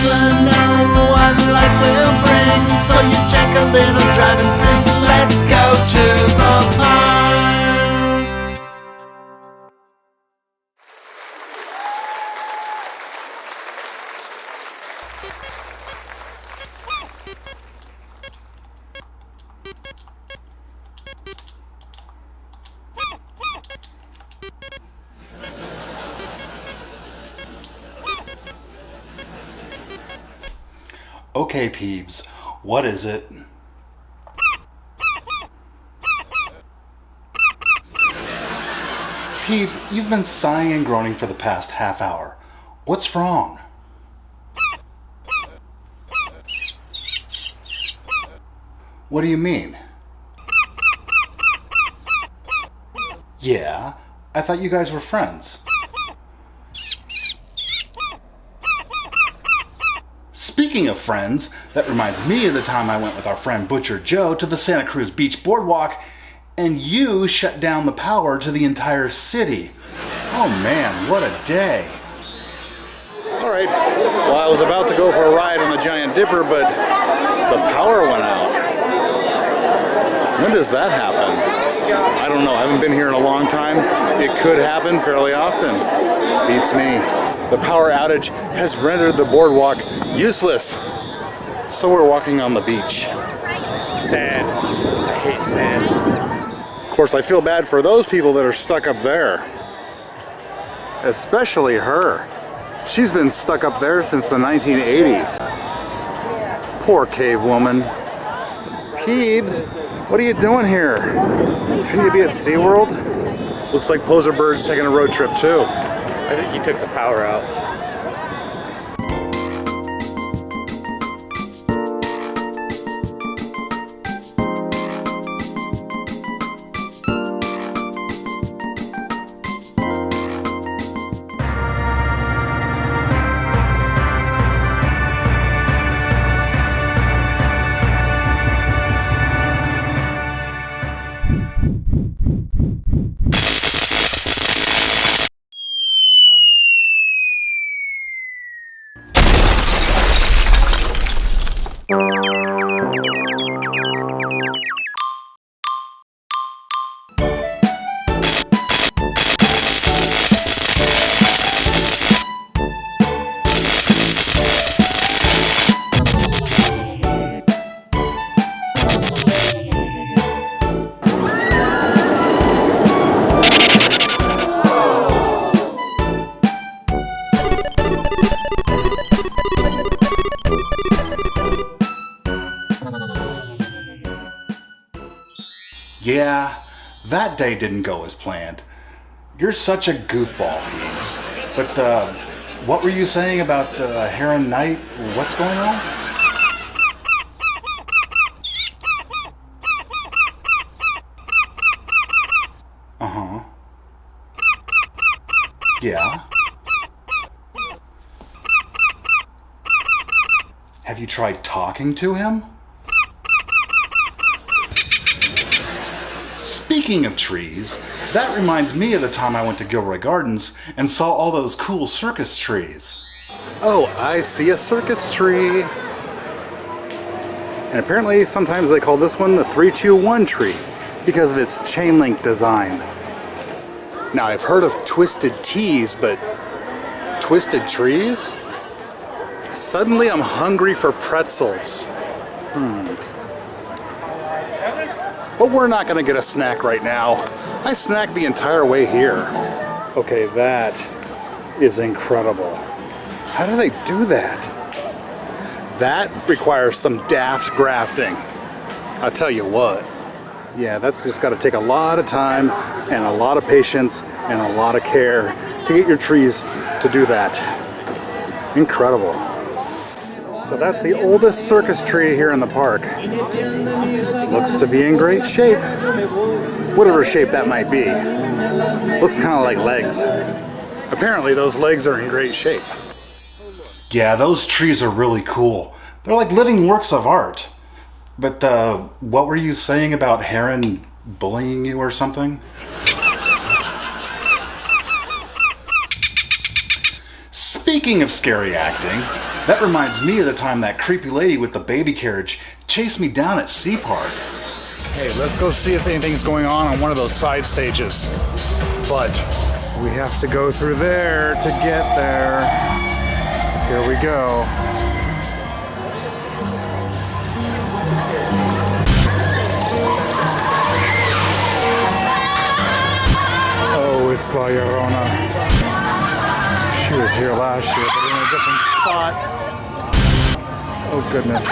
never know what life will bring, so you drink a little, drive and sing. Let's go to the park. Okay, Peebs, what is it? Peebs, you've been sighing and groaning for the past half hour. What's wrong? What do you mean? Yeah, I thought you guys were friends. Speaking of friends, that reminds me of the time I went with our friend Butcher Joe to the Santa Cruz Beach Boardwalk, and you shut down the power to the entire city. Oh man, what a day. Alright, well I was about to go for a ride on the Giant Dipper, but the power went out. When does that happen? I don't know, I haven't been here in a long time. It could happen fairly often. Beats me. The power outage has rendered the boardwalk useless. So we're walking on the beach. Sand. I hate sand. Of course, I feel bad for those people that are stuck up there. Especially her. She's been stuck up there since the 1980s. Poor cave woman. Peebs, what are you doing here? Shouldn't you be at SeaWorld? Looks like Poser Bird's taking a road trip too. I think he took the power out. Yeah, that day didn't go as planned. You're such a goofball, Peebs. But, what were you saying about Heron Knight? What's going on? Uh-huh. Yeah. Have you tried talking to him? Speaking of trees, that reminds me of the time I went to Gilroy Gardens and saw all those cool circus trees. Oh, I see a circus tree. And apparently sometimes they call this one the 3-2-1 tree because of its chain link design. Now I've heard of twisted teas, but twisted trees? Suddenly I'm hungry for pretzels. But we're not gonna get a snack right now. I snacked the entire way here. Okay, that is incredible. How do they do that? That requires some daft grafting. I'll tell you what. Yeah, that's just gotta take a lot of time and a lot of patience and a lot of care to get your trees to do that. Incredible. So that's the oldest circus tree here in the park. Looks to be in great shape. Whatever shape that might be. Looks kind of like legs. Apparently those legs are in great shape. Yeah, those trees are really cool. They're like living works of art. But, what were you saying about Heron bullying you or something? Speaking of scary acting, That reminds me of the time that creepy lady with the baby carriage chased me down at SeaPark. Hey, let's go see if anything's going on one of those side stages. But we have to go through there to get there. Here we go. Oh, it's La Llorona. She was here last year, but in a different spot. Oh, goodness.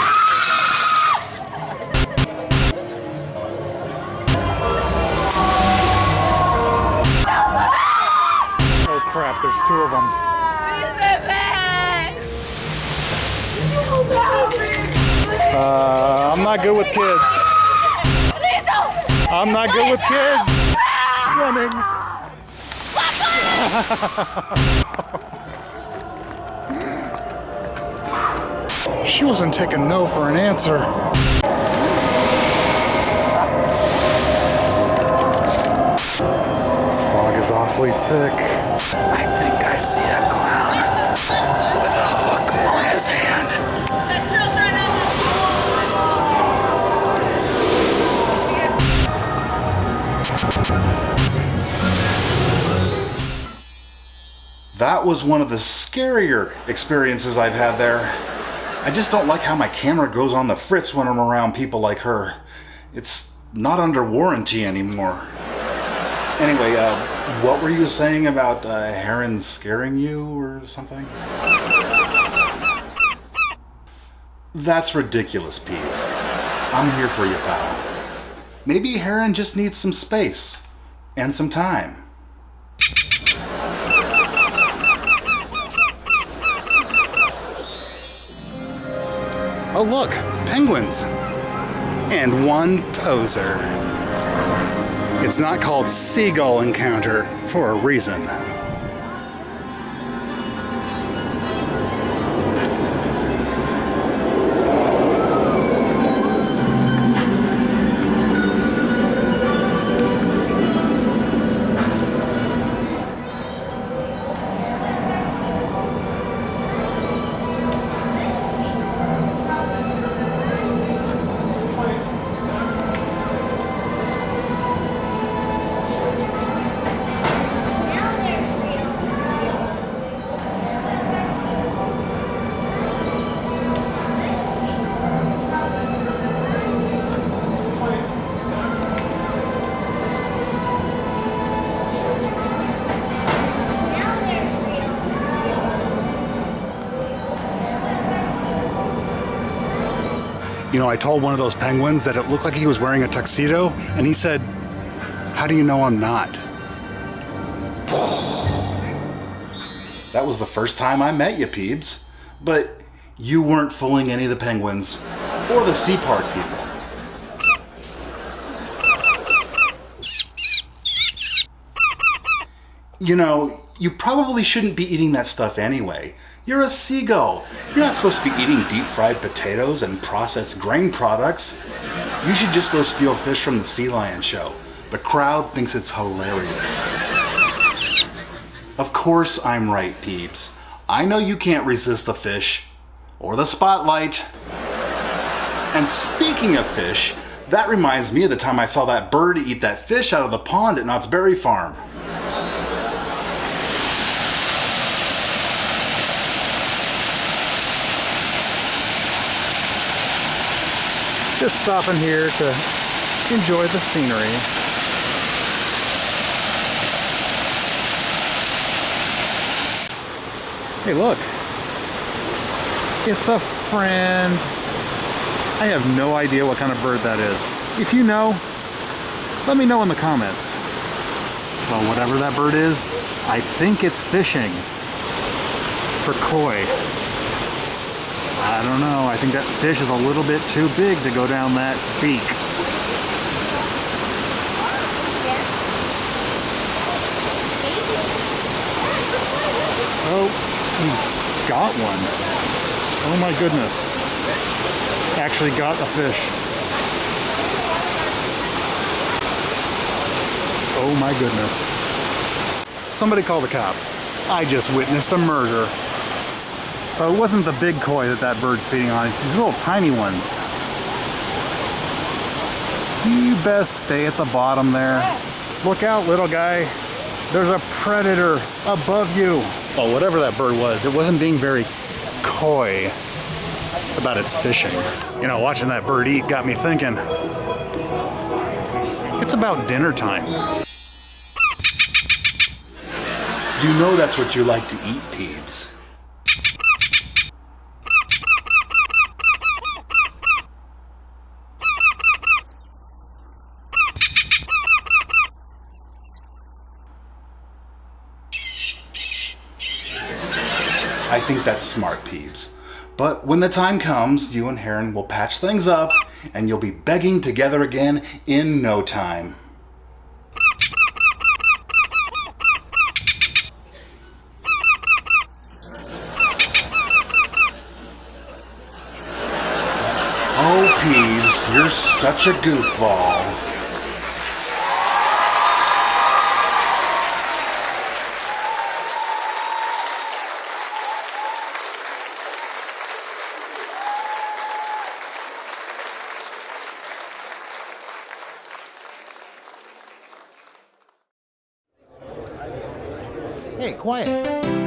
Oh, crap, there's two of them. I'm not good with kids. I'm not good with kids. Running. She wasn't taking no for an answer. This fog is awfully thick. I think I see a clown with a hook on his hand. That was one of the scarier experiences I've had there. I just don't like how my camera goes on the fritz when I'm around people like her. It's not under warranty anymore. Anyway, what were you saying about Heron scaring you or something? That's ridiculous, Peebs. I'm here for you, pal. Maybe Heron just needs some space and some time. Oh look, penguins! And one poser. It's not called Seagull Encounter for a reason. You know, I told one of those penguins that it looked like he was wearing a tuxedo, and he said, "How do you know I'm not?" That was the first time I met you, Peebs. But you weren't fooling any of the penguins or the SeaPark people. You know, you probably shouldn't be eating that stuff anyway. You're a seagull. You're not supposed to be eating deep-fried potatoes and processed grain products. You should just go steal fish from the Sea Lion show. The crowd thinks it's hilarious. Of course I'm right, Peebs. I know you can't resist the fish or the spotlight. And speaking of fish, that reminds me of the time I saw that bird eat that fish out of the pond at Knott's Berry Farm. Just stopping here to enjoy the scenery. Hey, look. It's a friend. I have no idea what kind of bird that is. If you know, let me know in the comments. Well, whatever that bird is, I think it's fishing for koi. I don't know. I think that fish is a little bit too big to go down that beak. Oh, he got one. Oh my goodness. Actually got a fish. Oh my goodness. Somebody call the cops. I just witnessed a murder. So it wasn't the big koi that bird's feeding on, it's these little tiny ones. You best stay at the bottom there. Look out, little guy. There's a predator above you. Well, whatever that bird was, it wasn't being very coy about its fishing. You know, watching that bird eat got me thinking, it's about dinner time. You know that's what you like to eat, Peebs. I think that's smart, Peebs. But when the time comes, you and Heron will patch things up, and you'll be begging together again in no time. Oh, Peebs, you're such a goofball. Hey, quiet.